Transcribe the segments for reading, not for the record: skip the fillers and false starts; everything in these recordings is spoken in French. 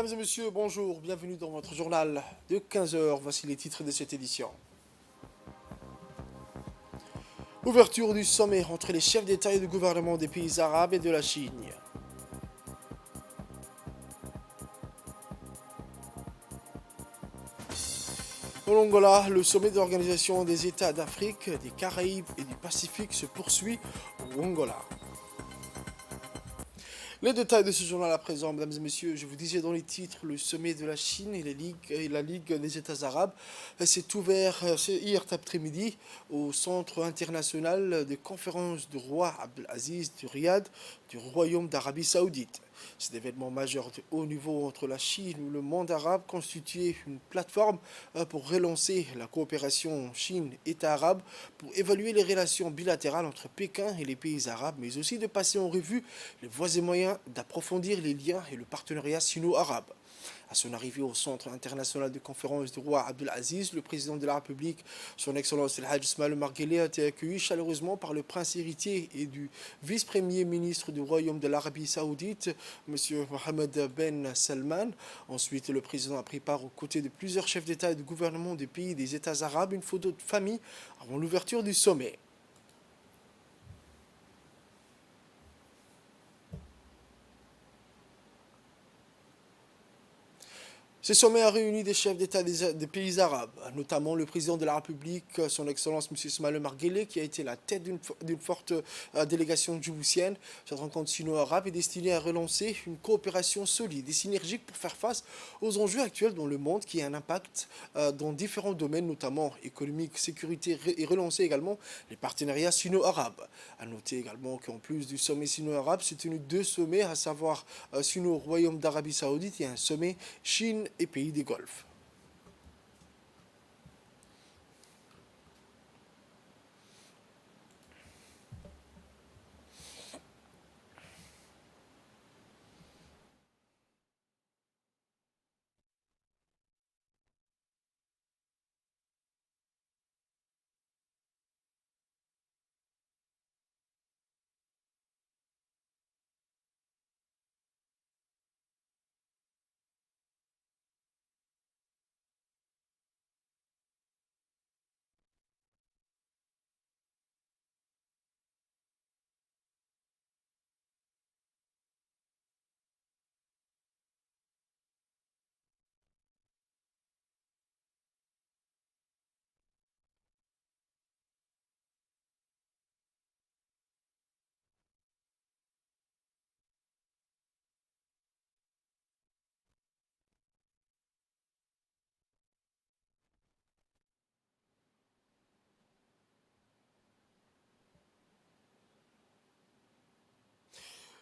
Mesdames et messieurs, bonjour, bienvenue dans votre journal de 15 heures. Voici les titres de cette édition. Ouverture du sommet entre les chefs d'État et de gouvernement des pays arabes et de la Chine. Au Angola, le sommet de l'Organisation des États d'Afrique, des Caraïbes et du Pacifique se poursuit au Angola. Les détails de ce journal à présent, mesdames et messieurs, je vous disais dans les titres, le sommet de la Chine et la Ligue des États arabes s'est ouvert hier après-midi au Centre international de conférence du roi Abdelaziz du Riyad du Royaume d'Arabie Saoudite. Cet événement majeur de haut niveau entre la Chine et le monde arabe constituait une plateforme pour relancer la coopération Chine-État arabe, pour évaluer les relations bilatérales entre Pékin et les pays arabes, mais aussi de passer en revue les voies et moyens d'approfondir les liens et le partenariat sino-arabe. À son arrivée au Centre international de conférence du roi Abdelaziz, le président de la République, son Excellence El Hadj Ismaël Omar Guelleh, a été accueilli chaleureusement par le prince héritier et du vice-premier ministre du Royaume de l'Arabie Saoudite, M. Mohammed Ben Salman. Ensuite, le président a pris part aux côtés de plusieurs chefs d'État et de gouvernement des pays des États arabes, une photo de famille avant l'ouverture du sommet. Ce sommet a réuni des chefs d'État des pays arabes, notamment le président de la République, son Excellence M. Ismaël Omar Guelleh, qui a été la tête d'une forte délégation djiboutienne. Cette rencontre sino-arabe est destinée à relancer une coopération solide et synergique pour faire face aux enjeux actuels dans le monde, qui a un impact dans différents domaines, notamment économique, sécurité, et relancer également les partenariats sino-arabes. A noter également qu'en plus du sommet sino-arabe, s'est tenu deux sommets, à savoir sino-Royaume d'Arabie Saoudite et un sommet Chine et pays des Golfe.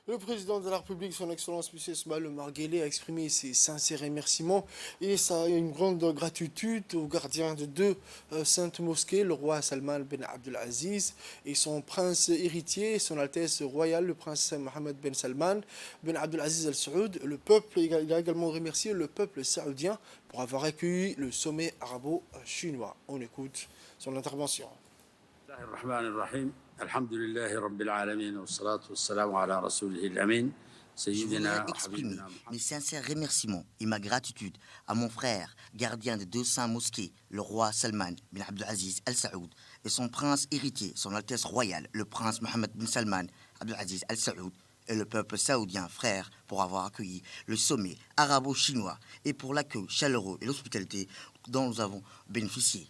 Le président de la République, son Excellence M. Ismaël Omar Guelleh, a exprimé ses sincères remerciements et une grande gratitude aux gardiens de deux saintes mosquées, le roi Salman Ben Abdelaziz et son prince héritier, son Altesse royale, le prince Mohammed Ben Salman Ben Abdelaziz Al Saoud. Il a également remercié le peuple saoudien pour avoir accueilli le sommet arabo-chinois. On écoute son intervention. Je voudrais exprimer mes sincères remerciements et ma gratitude à mon frère, gardien de deux saints mosquées, le roi Salman bin Abdelaziz Al Saoud, et son prince héritier, son Altesse royale, le prince Mohammed bin Salman Abdelaziz Al Saoud, et le peuple saoudien frère pour avoir accueilli le sommet arabo-chinois et pour l'accueil chaleureux et l'hospitalité dont nous avons bénéficié.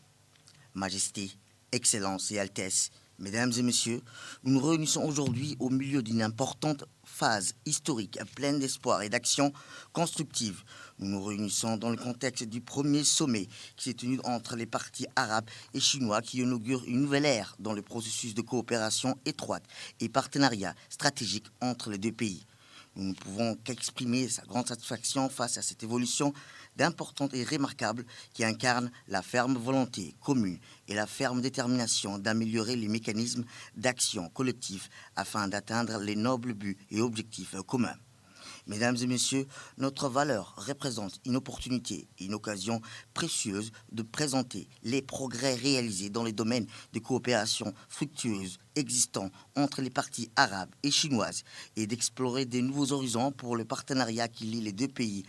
Majesté, Excellence et Altesse, Mesdames et Messieurs, nous nous réunissons aujourd'hui au milieu d'une importante phase historique pleine d'espoir et d'action constructive. Nous nous réunissons dans le contexte du premier sommet qui s'est tenu entre les partis arabes et chinois qui inaugure une nouvelle ère dans le processus de coopération étroite et partenariat stratégique entre les deux pays. Nous ne pouvons qu'exprimer sa grande satisfaction face à cette évolution d'importante et remarquable qui incarne la ferme volonté commune et la ferme détermination d'améliorer les mécanismes d'action collective afin d'atteindre les nobles buts et objectifs communs. Mesdames et messieurs, notre valeur représente une opportunité et une occasion précieuse de présenter les progrès réalisés dans les domaines de coopération fructueuse existants entre les parties arabes et chinoises et d'explorer de nouveaux horizons pour le partenariat qui lie les deux pays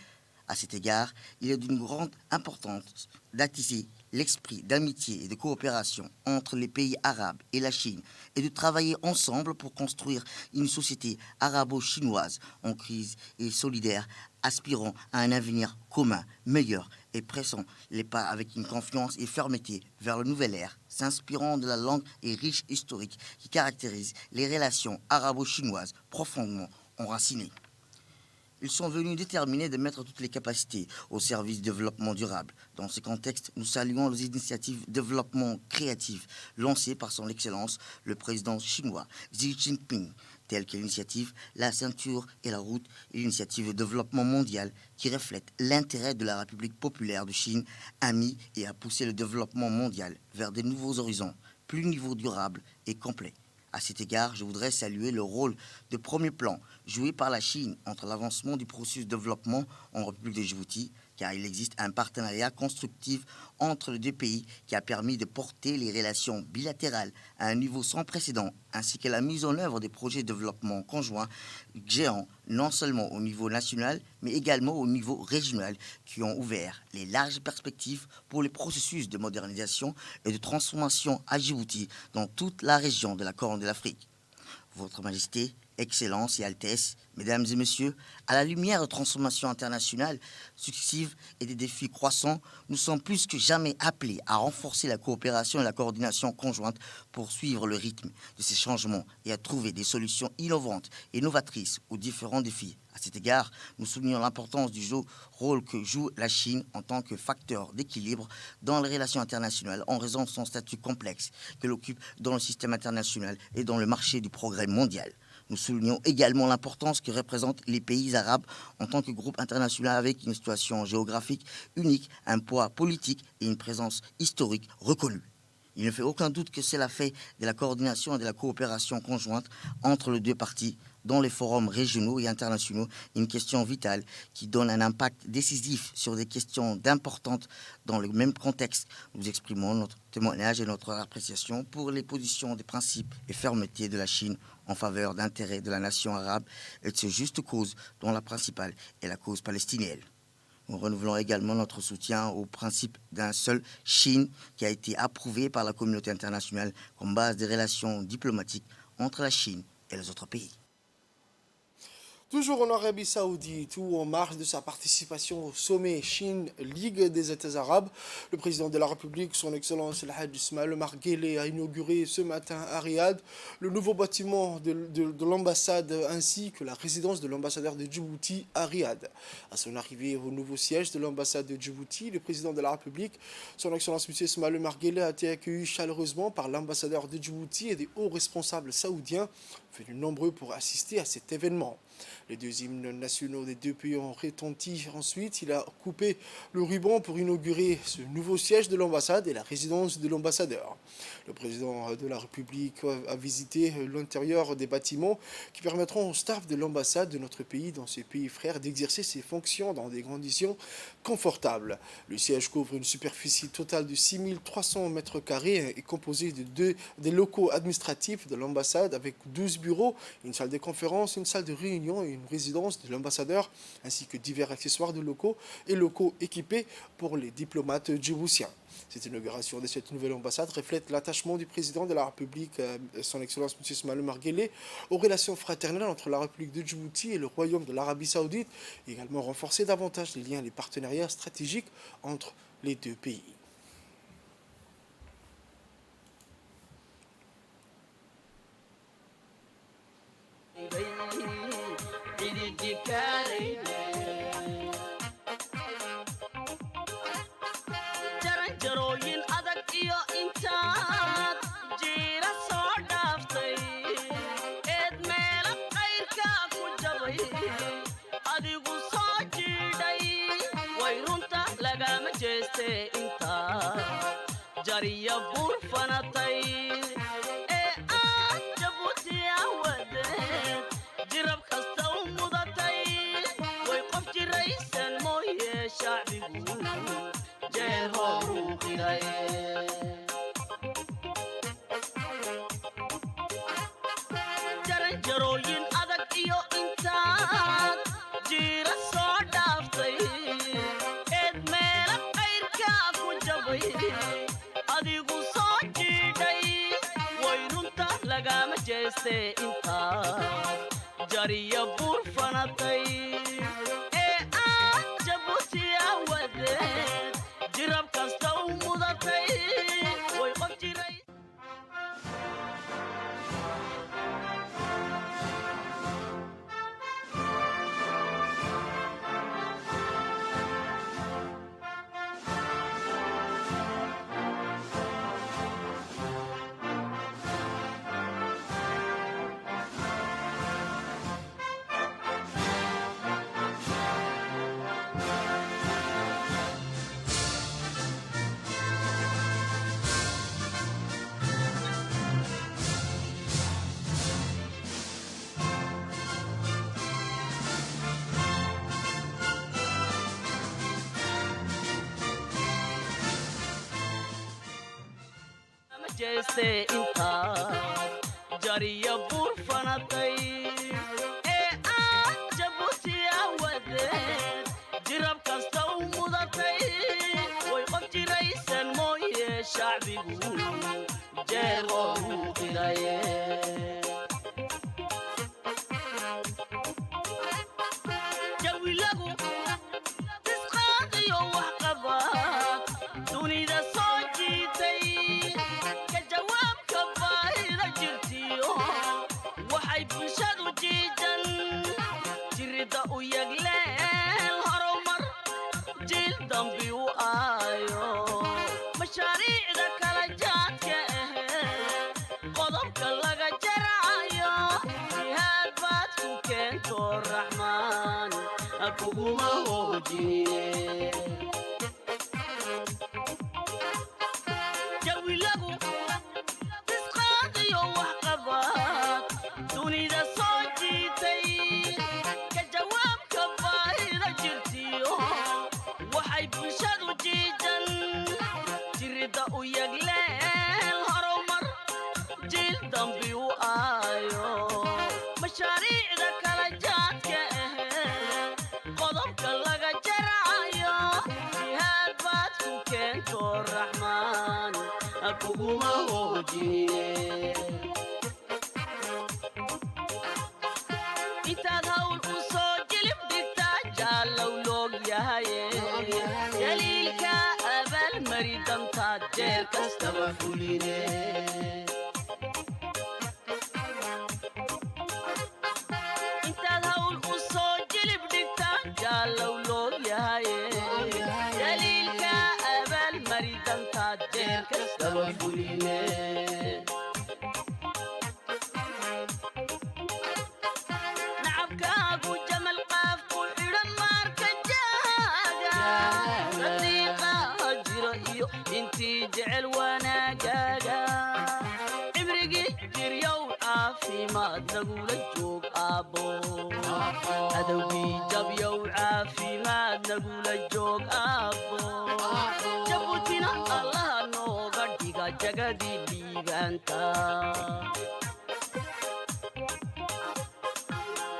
À cet égard, il est d'une grande importance d'attiser l'esprit d'amitié et de coopération entre les pays arabes et la Chine et de travailler ensemble pour construire une société arabo-chinoise en crise et solidaire, aspirant à un avenir commun, meilleur et pressant les pas avec une confiance et fermeté vers le nouvel ère, s'inspirant de la langue et riche historique qui caractérise les relations arabo-chinoises profondément enracinées. Ils sont venus déterminés de mettre toutes les capacités au service du développement durable. Dans ce contexte, nous saluons les initiatives de développement créatif lancées par son Excellence, le président chinois Xi Jinping, telles que l'initiative La ceinture et la route et l'initiative de développement mondial qui reflète l'intérêt de la République populaire de Chine à mis et à pousser le développement mondial vers de nouveaux horizons, plus niveau durable et complet. À cet égard, je voudrais saluer le rôle de premier plan joué par la Chine entre l'avancement du processus de développement en République de Djibouti, car il existe un partenariat constructif entre les deux pays qui a permis de porter les relations bilatérales à un niveau sans précédent, ainsi que la mise en œuvre des projets de développement conjoints géants, non seulement au niveau national, mais également au niveau régional, qui ont ouvert les larges perspectives pour les processus de modernisation et de transformation à Djibouti dans toute la région de la Corne de l'Afrique. Votre Majesté, Excellence et Altesse, Mesdames et Messieurs, à la lumière de transformations internationales successives et des défis croissants, nous sommes plus que jamais appelés à renforcer la coopération et la coordination conjointe pour suivre le rythme de ces changements et à trouver des solutions innovantes et novatrices aux différents défis. À cet égard, nous soulignons l'importance du rôle que joue la Chine en tant que facteur d'équilibre dans les relations internationales en raison de son statut complexe qu'elle occupe dans le système international et dans le marché du progrès mondial. Nous soulignons également l'importance que représentent les pays arabes en tant que groupe international avec une situation géographique unique, un poids politique et une présence historique reconnue. Il ne fait aucun doute que c'est la fait de la coordination et de la coopération conjointe entre les deux parties dans les forums régionaux et internationaux, une question vitale qui donne un impact décisif sur des questions importantes dans le même contexte. Nous exprimons notre témoignage et notre appréciation pour les positions des principes et fermeté de la Chine en faveur d'intérêts de la nation arabe et de ses justes causes, dont la principale est la cause palestinienne. Nous renouvelons également notre soutien au principe d'un seul Chine qui a été approuvé par la communauté internationale comme base des relations diplomatiques entre la Chine et les autres pays. Toujours en Arabie Saoudite, où en marge de sa participation au sommet Chine-Ligue des États arabes, le président de la République, son Excellence El Hadj Ismaël Omar Guelleh, a inauguré ce matin à Riyad le nouveau bâtiment de l'ambassade ainsi que la résidence de l'ambassadeur de Djibouti à Riyad. À son arrivée au nouveau siège de l'ambassade de Djibouti, le président de la République, son Excellence M. Ismaël Omar Guelleh, a été accueilli chaleureusement par l'ambassadeur de Djibouti et des hauts responsables saoudiens venus nombreux pour assister à cet événement. Les deux hymnes nationaux des deux pays ont retenti. Ensuite, il a coupé le ruban pour inaugurer ce nouveau siège de l'ambassade et la résidence de l'ambassadeur. Le président de la République a visité l'intérieur des bâtiments qui permettront au staff de l'ambassade de notre pays dans ce pays frère d'exercer ses fonctions dans des conditions confortables. Le siège couvre une superficie totale de 6300 mètres carrés et est composé de des locaux administratifs de l'ambassade avec 12 bureaux, une salle de conférence, une salle de réunion et une résidence de l'ambassadeur, ainsi que divers accessoires de locaux et locaux équipés pour les diplomates djiboutiens. Cette inauguration de cette nouvelle ambassade reflète l'attachement du président de la République, son Excellence M. Ismaël Omar Guelleh, aux relations fraternelles entre la République de Djibouti et le Royaume de l'Arabie Saoudite, et également renforcer davantage les liens et les partenariats stratégiques entre les deux pays. jaranjarooyin adag iyo intaad jiira soo dhaaftay eed meela qayrka ku jabay adigu soo jiidhay way runta lagama jeeste intaa jariya buur fanatay ee aad jabuuti awadeed jirab kasta u mudatay way qof jiraysan mooye shacbigu jaranjarooyin adag iyo intaad jiira soo dhaaftay jeestay intaad jariya buur fanatay ee aad jabuutiya wadeed jirab kasta u mudatay way qof jiray jeestay intaad jariya buur fanatay ee aad jabuutiya wadeed jirab kasta u mudatay way qof jiraysan mooye shacbigu jeer oo u qiraye jawilagu disqaadiyo wax qabaad dunida soo jiitay ka jawaabka baahida jirtiyo waxay bulshadu jiijan jirida u yagleel horumar jiil dambi u aayo mashaariicda kala jaadka ahee qodobka laga jarayo jihaad baad ku keento raxmaan kuguma hoojiniye jawilagu disqaadiyo wax qabaad dunida soo jiitay ka jawaabka baahida jirtiyo waxay bulshadu jiijan jirida u yagleel horumar jiil dambi u aayo mashaariicda kala jaadka ahee qodobka laga jarayo jihaad baad ku keento raxmaan kuguma hoojiniye intaad hawl u soo jilib dhigtaa jaallow loog yahaye daliilka abaalmari dantaad jeer kastaba fuline intaad hawl u soo jilib dhigtaa jaallow loog yahaye daliilka abaalmari dantaad jeer kastaba fuline nacabkaagu jamal qaaf ku xidhan maarka jaaga sadiiqa jiro iyo intii jecel wanaagaaga cibrigii jiryow caafimaad nagula joog aabbo cadowgii jabyow caafimaad nagula joog aabbo jabuutina allaha nooga dhiga jagadii dhiigaanta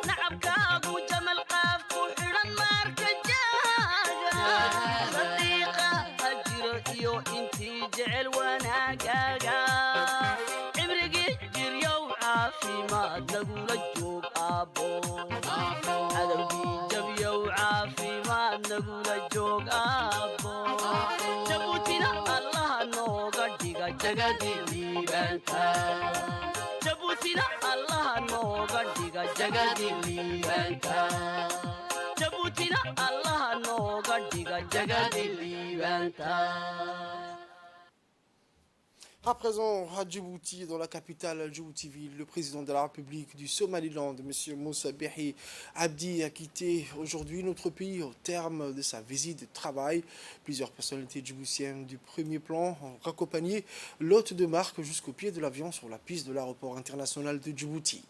nacabkaagu jamal qaaf ku xidhan maarka jaaga sadiiqa jiro iyo intii jecel wanaagaaga cibrigii jiryow caafimaad nagula joog aabbo cadowgii jabyow caafimaad nagula joog aabbo jabuutina allaha nooga dhiga jagadii liibaanta jabuutina allaha nooga dhiga jagadii liibaanta jabuutina allaha nooga dhiga jagadii liibaanta À présent, à Djibouti, dans la capitale Djibouti-Ville, le président de la République du Somaliland, M. Moussa Bihi Abdi, a quitté aujourd'hui notre pays au terme de sa visite de travail. Plusieurs personnalités djiboutiennes du premier plan ont raccompagné l'hôte de marque jusqu'au pied de l'avion sur la piste de l'aéroport international de Djibouti.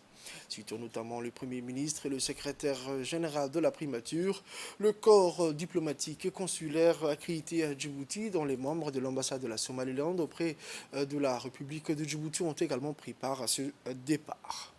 Citant notamment le Premier ministre et le secrétaire général de la primature, le corps diplomatique et consulaire accrédité à Djibouti, dont les membres de l'ambassade de la Somaliland auprès de la République de Djibouti ont également pris part à ce départ.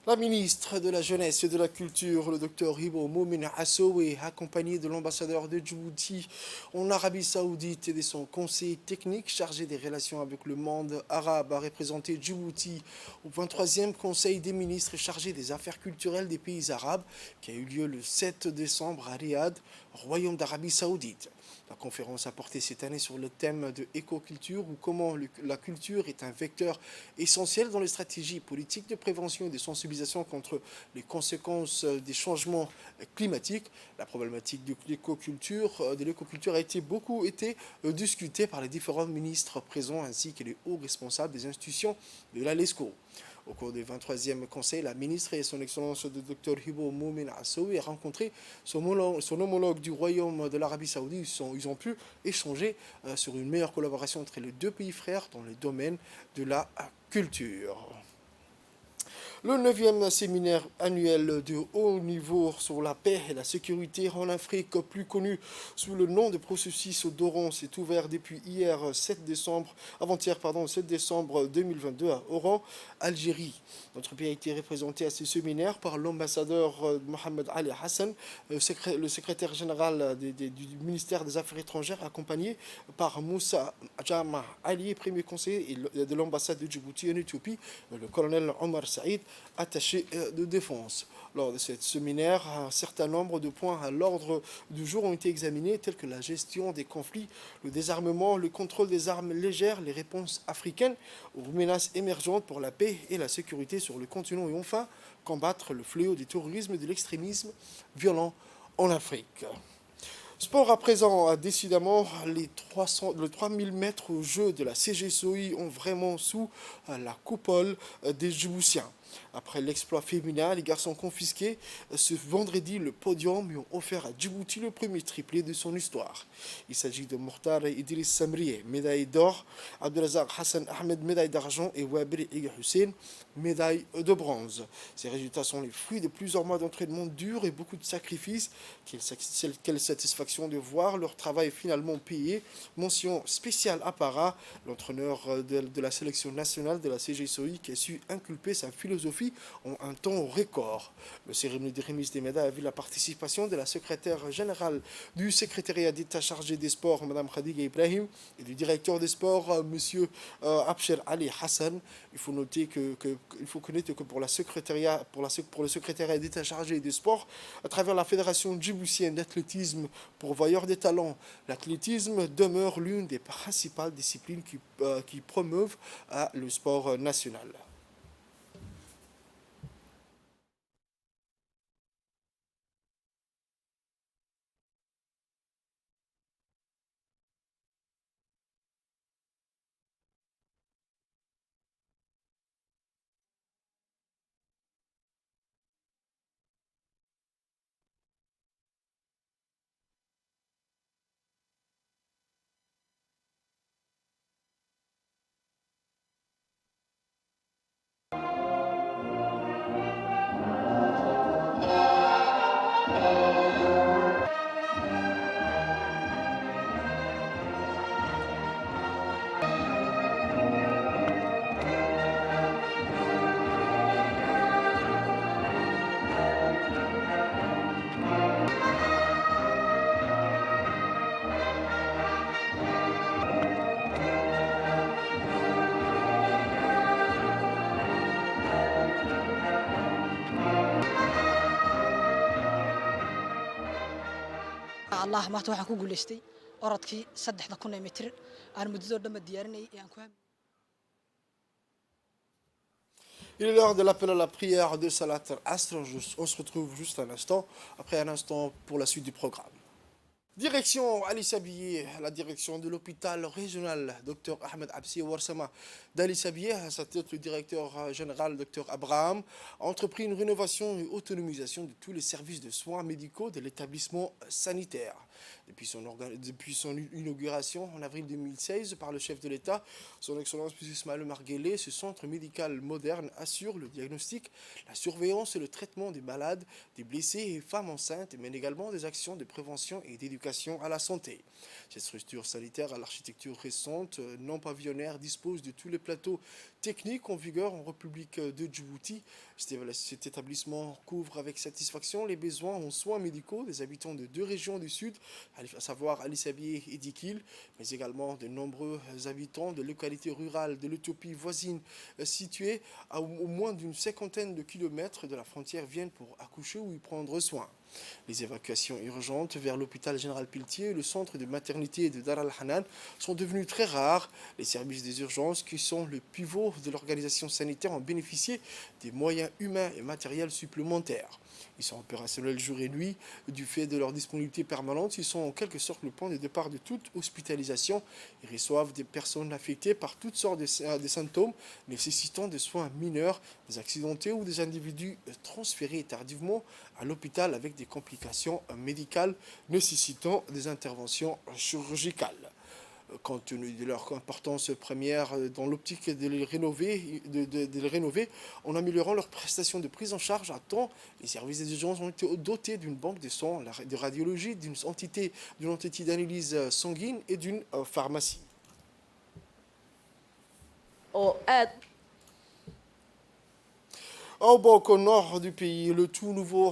La ministre de la Jeunesse et de la Culture, le docteur Hibo Moumin Assowe, accompagné de l'ambassadeur de Djibouti en Arabie Saoudite et de son conseil technique chargé des relations avec le monde arabe, a représenté Djibouti au 23e Conseil des ministres chargé des affaires culturelles des pays arabes qui a eu lieu le 7 décembre à Riyad, Royaume d'Arabie Saoudite. La conférence a porté cette année sur le thème de écoculture ou comment la culture est un vecteur essentiel dans les stratégies politiques de prévention et de sensibilisation contre les conséquences des changements climatiques. La problématique de l'écoculture a été beaucoup discutée par les différents ministres présents ainsi que les hauts responsables des institutions de la LESCO. Au cours du 23e Conseil, la ministre et son Excellence le Dr Hibo Moumin Assowe ont rencontré son homologue du Royaume de l'Arabie Saoudite. Ils ont pu échanger sur une meilleure collaboration entre les deux pays frères dans le domaine de la culture. Le 9e séminaire annuel de haut niveau sur la paix et la sécurité en Afrique, plus connu sous le nom de processus d'Oran, s'est ouvert depuis avant-hier 7 décembre 2022 à Oran, Algérie. Notre pays a été représenté à ce séminaire par l'ambassadeur Mohamed Ali Hassan, le secrétaire général du ministère des Affaires étrangères, accompagné par Moussa Jama Ali, premier conseiller de l'ambassade de Djibouti en Éthiopie, le colonel Omar Saïd, attaché de défense. Lors de ce séminaire, un certain nombre de points à l'ordre du jour ont été examinés, tels que la gestion des conflits, le désarmement, le contrôle des armes légères, les réponses africaines aux menaces émergentes pour la paix et la sécurité sur le continent et enfin combattre le fléau du terrorisme et de l'extrémisme violent en Afrique. Sport à présent, décidément, les 3000 mètres au jeu de la CGSOI ont vraiment sous la coupole des Djiboutiens. Après l'exploit féminin, les garçons confisqués ce vendredi le podium et ont offert à Djibouti le premier triplé de son histoire. Il s'agit de Mokhtar Idriss Samrieh, médaille d'or, Abdelazak Hassan Ahmed, médaille d'argent et Wabir Ega Hussein, médaille de bronze. Ces résultats sont les fruits de plusieurs mois d'entraînement dur et beaucoup de sacrifices. Quelle satisfaction de voir leur travail finalement payé. Mention spéciale à Para, l'entraîneur de la sélection nationale de la CGSOI qui a su inculper sa philosophie en un temps record. Le cérémonie de remise des médailles a vu la participation de la secrétaire générale du secrétariat d'État chargé des sports, Mme Khadiga Ibrahim, et du directeur des sports, M. Abshir Ali Hassan. Il faut connaître que pour le secrétariat d'État chargé des sports, à travers la Fédération djiboutienne d'athlétisme pourvoyeur des talents, l'athlétisme demeure l'une des principales disciplines qui promeuvent le sport national. الله ما توحى كوجل استي أردكي صدق كنا متر أنا مدزور دم الديارني يعني كوهم. Il est l'heure de l'appel à la prière de Salat al-Asr. On se retrouve juste un instant, après un instant pour la suite du programme. Direction Ali Sabié, la direction de l'hôpital régional Dr Ahmed Absi Warsama d'Ali Sabié, à sa tête le directeur général Dr Abraham, a entrepris une rénovation et autonomisation de tous les services de soins médicaux de l'établissement sanitaire. Depuis son inauguration en avril 2016 par le chef de l'État, son Excellence M. Ismaël Marguelé, ce centre médical moderne assure le diagnostic, la surveillance et le traitement des malades, des blessés et femmes enceintes, mais également des actions de prévention et d'éducation à la santé. Cette structure sanitaire à l'architecture récente, non pavillonnaire, dispose de tous les plateau technique en vigueur en République de Djibouti. Cet établissement couvre avec satisfaction les besoins en soins médicaux des habitants de 2 régions du sud, à savoir Ali Sabieh et Dikil, mais également de nombreux habitants de localités rurales de l'Éthiopie voisine situées à au moins d'une cinquantaine de kilomètres de la frontière viennent pour accoucher ou y prendre soin. Les évacuations urgentes vers l'hôpital général Piltier et le centre de maternité de Dar al-Hanan sont devenues très rares. Les services des urgences, qui sont le pivot de l'organisation sanitaire, ont bénéficié des moyens humains et matériels supplémentaires. Ils sont opérationnels jour et nuit. Du fait de leur disponibilité permanente, ils sont en quelque sorte le point de départ de toute hospitalisation. Ils reçoivent des personnes affectées par toutes sortes de symptômes nécessitant des soins mineurs, des accidentés ou des individus transférés tardivement à l'hôpital avec des complications médicales nécessitant des interventions chirurgicales. Compte tenu de leur importance première dans l'optique de les rénover en améliorant leurs prestations de prise en charge à temps. Les services des urgences ont été dotés d'une banque de sang, de radiologie, d'une entité d'analyse sanguine et d'une pharmacie. Au Bok, au nord du pays, le tout nouveau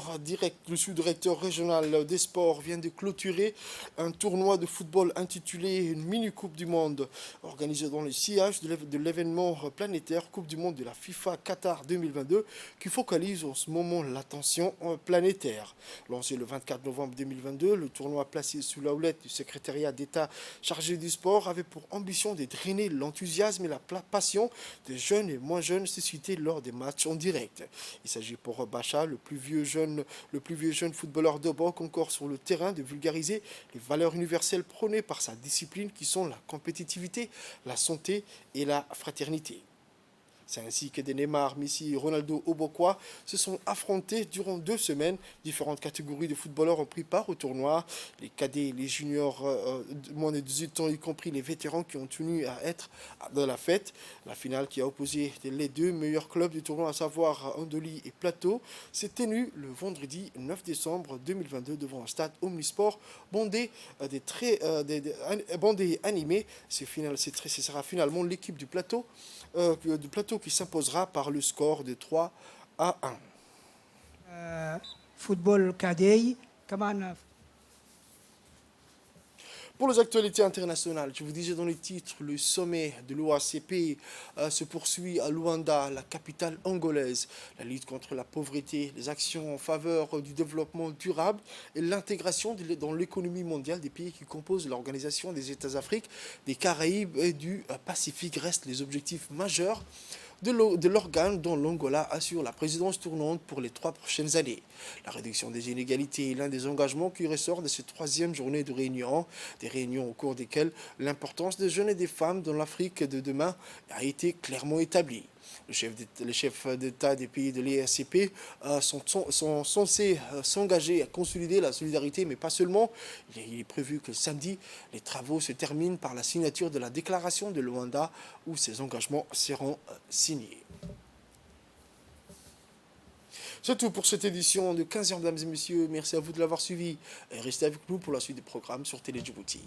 le sous-directeur régional des sports vient de clôturer un tournoi de football intitulé une mini-coupe du monde, organisé dans le sillage de l'événement planétaire Coupe du monde de la FIFA Qatar 2022, qui focalise en ce moment l'attention planétaire. Lancé le 24 novembre 2022, le tournoi placé sous la houlette du secrétariat d'État chargé du sport avait pour ambition de drainer l'enthousiasme et la passion des jeunes et moins jeunes suscités lors des matchs en direct. Il s'agit pour Bacha, le plus vieux jeune footballeur de Bok encore sur le terrain, de vulgariser les valeurs universelles prônées par sa discipline qui sont la compétitivité, la santé et la fraternité. C'est ainsi que des Neymar, Messi et Ronaldo Obokwa se sont affrontés durant 2 semaines. Différentes catégories de footballeurs ont pris part au tournoi. Les cadets, les juniors de moins de 18 ans, y compris les vétérans qui ont tenu à être dans la fête. La finale qui a opposé les 2 meilleurs clubs du tournoi, à savoir Andoli et Plateau, s'est tenue le vendredi 9 décembre 2022 devant un stade omnisport bondé et animé. Ce sera finalement l'équipe du Plateau qui s'imposera par le score de 3-1. football cadet كمان. Pour les actualités internationales, je vous disais dans les titres, le sommet de l'OACP se poursuit à Luanda, la capitale angolaise. La lutte contre la pauvreté, les actions en faveur du développement durable et l'intégration dans l'économie mondiale des pays qui composent l'Organisation des États Afriques, des Caraïbes et du Pacifique restent les objectifs majeurs de l'organe dont l'Angola assure la présidence tournante pour les 3 prochaines années. La réduction des inégalités est l'un des engagements qui ressort de cette 3e journée de réunion, des réunions au cours desquelles l'importance des jeunes et des femmes dans l'Afrique de demain a été clairement établie. Les chefs d'État des pays de l'EACP sont censés s'engager à consolider la solidarité, mais pas seulement. Il est prévu que samedi, les travaux se terminent par la signature de la déclaration de Luanda où ces engagements seront signés. C'est tout pour cette édition de 15h, mesdames et messieurs. Merci à vous de l'avoir suivi. Et restez avec nous pour la suite des programmes sur Télé Djibouti.